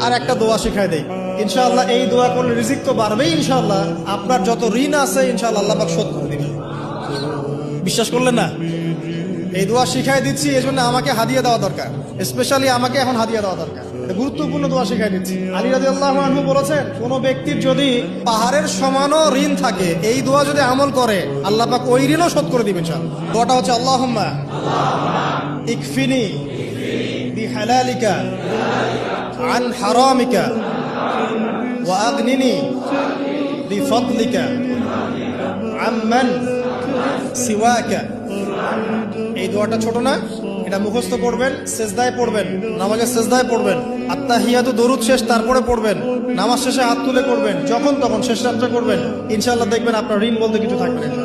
আর একটা দোয়া শিখাই দেই, ইনশাআল্লাহ এই দোয়া করলে রিজিক তো বাড়বেই ইনশাআল্লাহ, আপনার যত ঋণ আছে ইনশাআল্লাহ আল্লাহ পাক শোধ করে দিবেন। বিশ্বাস করলেন না? এই দোয়া শিখাই দিচ্ছি, এই জন্য আমাকে হাদিয়া দেওয়া দরকার, স্পেশালি আমাকে এখন হাদিয়া দেওয়া দরকার। গুরুত্বপূর্ণ দোয়া শিখাই দিচ্ছি। আলী রাদিয়াল্লাহু আনহু বলেছেন, কোন ব্যক্তির যদি পাহাড়ের সমানও ঋণ থাকে, এই দোয়া যদি আমল করে আল্লাহ পাক ওই ঋণও শোধ করে দিবেন ইনশাআল্লাহ। দোয়াটা হচ্ছে আল্লাহুম্মা ইকফিনি বিহালালিকা আন হারামিকা ওয়া আগনিনি বিফদলিকা আম্মান সিওয়াকা। এই দোয়াটা ছোট না, এটা মুখস্থ করবেন, সেজদায় পড়বেন, নামাজের সেজদায় পড়বেন, আত্তাহিয়াতু দরুদ শেষ তারপরে পড়বেন, নামাজ শেষে হাত তুলে করবেন, যখন তখন শেষ রাত্রে করবেন, ইনশাআল্লাহ দেখবেন আপনার ঋণ বলতে কিছু থাকবে না।